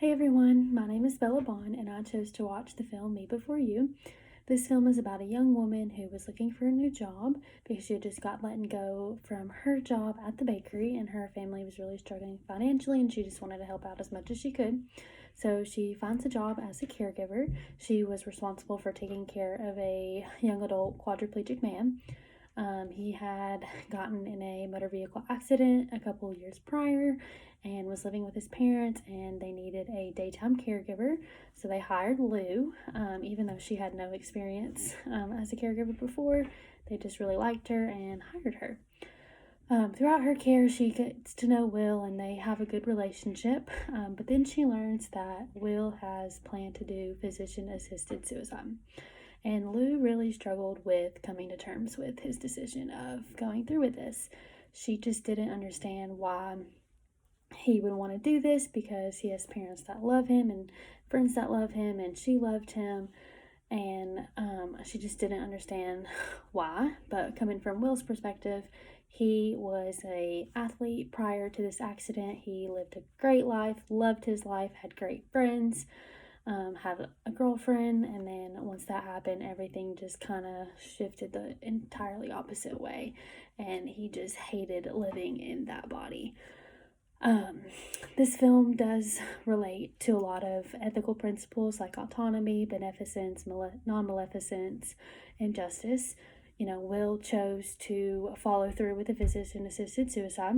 Hey everyone, my name is Bella Bond and I chose to watch the film Me Before You. This film is about a young woman who was looking for a new job because she had just got let go from her job at the bakery and her family was really struggling financially and she just wanted to help out as much as she could. So she finds a job as a caregiver. She was responsible for taking care of a young adult quadriplegic man. He had gotten in a motor vehicle accident a couple years prior and was living with his parents, and they needed a daytime caregiver. So they hired Lou, even though she had no experience as a caregiver before. They just really liked her and hired her. Throughout her care, she gets to know Will and they have a good relationship. But then she learns that Will has planned to do physician assisted suicide. And Lou really struggled with coming to terms with his decision of going through with this. She just didn't understand why he would want to do this because he has parents that love him and friends that love him, and she loved him. And she just didn't understand why. But coming from Will's perspective, he was a athlete prior to this accident. He lived a great life, loved his life, had great friends, had a girlfriend, and then once that happened, everything just kind of shifted the entirely opposite way, and he just hated living in that body. This film does relate to a lot of ethical principles like autonomy, beneficence, non-maleficence, and justice. Will chose to follow through with a physician-assisted suicide,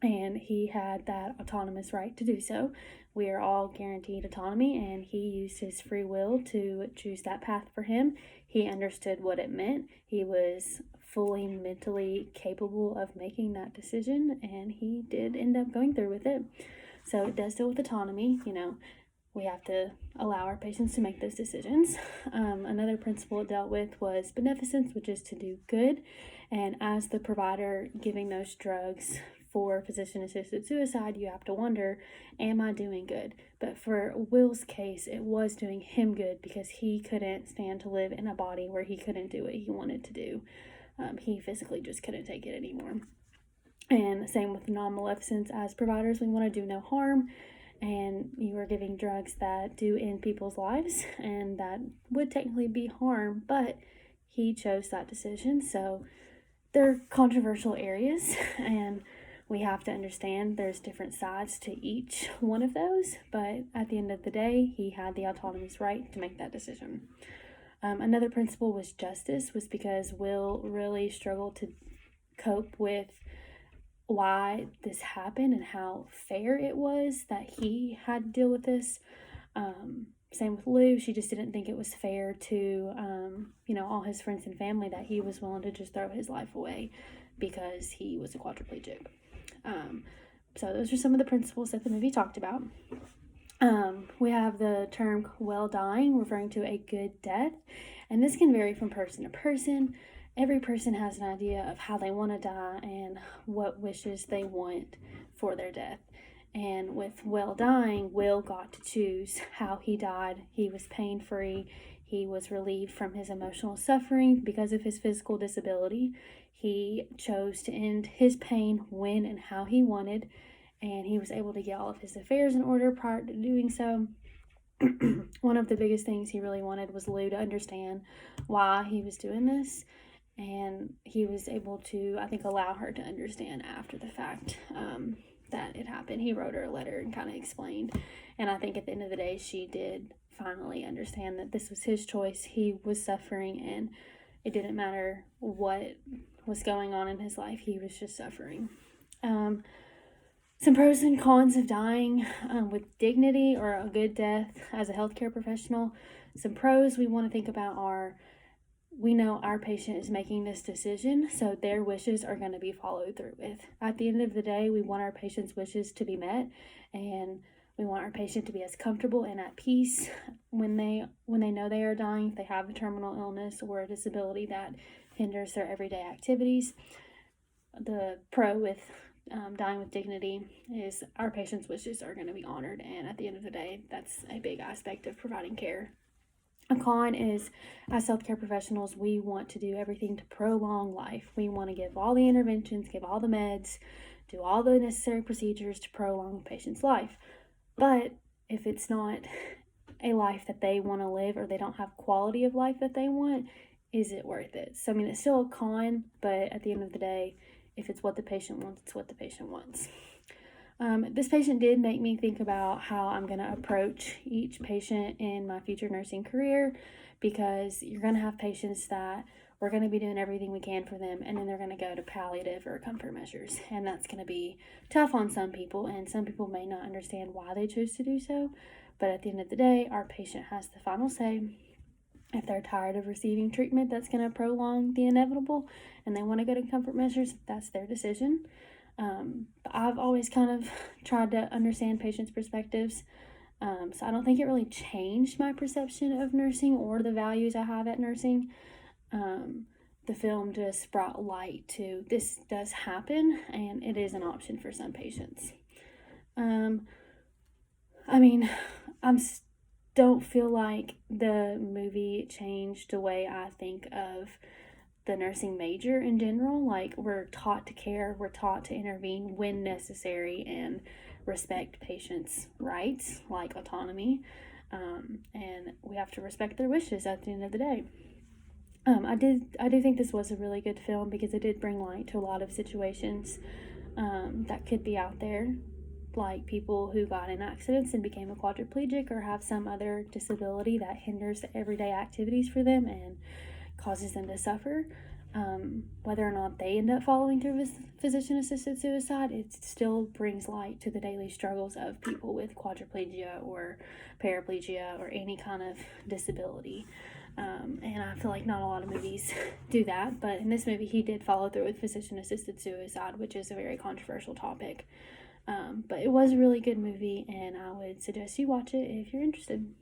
and he had that autonomous right to do so. We are all guaranteed autonomy, and he used his free will to choose that path for him. He understood what it meant. He was fully mentally capable of making that decision, and he did end up going through with it. So it does deal with autonomy. We have to allow our patients to make those decisions. Another principle it dealt with was beneficence, which is to do good. And as the provider giving those drugs for physician-assisted suicide, you have to wonder, am I doing good? But for Will's case, it was doing him good because he couldn't stand to live in a body where he couldn't do what he wanted to do. He physically just couldn't take it anymore. And same with non-maleficence. As providers, we want to do no harm, and you are giving drugs that do end people's lives, and that would technically be harm, but he chose that decision. So they're controversial areas, and we have to understand there's different sides to each one of those, but at the end of the day, he had the autonomous right to make that decision. Another principle was justice, was because Will really struggled to cope with why this happened and how fair it was that he had to deal with this. Same with Lou. She just didn't think it was fair to, all his friends and family, that he was willing to just throw his life away because he was a quadriplegic. So those are some of the principles that the movie talked about. We have the term well dying, referring to a good death, and this can vary from person to person. Every person has an idea of how they want to die and what wishes they want for their death. And with well dying, Will got to choose how he died. He was pain-free. He was relieved from his emotional suffering because of his physical disability. He chose to end his pain when and how he wanted, and he was able to get all of his affairs in order prior to doing so. One of the biggest things he really wanted was Lou to understand why he was doing this, and he was able to, I think, allow her to understand after the fact that it happened. He wrote her a letter and kind of explained, and I think at the end of the day, she did finally understand that this was his choice. He was suffering, and it didn't matter what was going on in his life. He was just suffering. Some pros and cons of dying with dignity or a good death as a healthcare professional. Some pros we want to think about are, we know our patient is making this decision, so their wishes are going to be followed through with. At the end of the day, we want our patient's wishes to be met, and we want our patient to be as comfortable and at peace when they know they are dying, if they have a terminal illness or a disability that hinders their everyday activities. The pro with dying with dignity is our patient's wishes are going to be honored, and at the end of the day, that's a big aspect of providing care. A con is, as healthcare professionals, we want to do everything to prolong life. We want to give all the interventions, give all the meds, do all the necessary procedures to prolong the patient's life. But if it's not a life that they want to live, or they don't have quality of life that they want, is it worth it? So, I mean, it's still a con, but at the end of the day, if it's what the patient wants, it's what the patient wants. This patient did make me think about how I'm going to approach each patient in my future nursing career, because you're going to have patients that we're going to be doing everything we can for them, and then they're going to go to palliative or comfort measures, and that's going to be tough on some people, and some people may not understand why they choose to do so. But at the end of the day, our patient has the final say. If they're tired of receiving treatment that's going to prolong the inevitable and they want to go to comfort measures, that's their decision. But I've always kind of tried to understand patients' perspectives. So I don't think it really changed my perception of nursing or the values I have at nursing. The film just brought light to this does happen, and it is an option for some patients. I mean, don't feel like the movie changed the way I think of the nursing major in general. Like, we're taught to care, we're taught to intervene when necessary and respect patients' rights, like autonomy, and we have to respect their wishes at the end of the day. I do think this was a really good film because it did bring light to a lot of situations that could be out there, like people who got in accidents and became a quadriplegic or have some other disability that hinders the everyday activities for them and causes them to suffer. Whether or not they end up following through with physician-assisted suicide, it still brings light to the daily struggles of people with quadriplegia or paraplegia or any kind of disability. And I feel like not a lot of movies do that, but in this movie he did follow through with physician-assisted suicide, which is a very controversial topic. But it was a really good movie, and I would suggest you watch it if you're interested.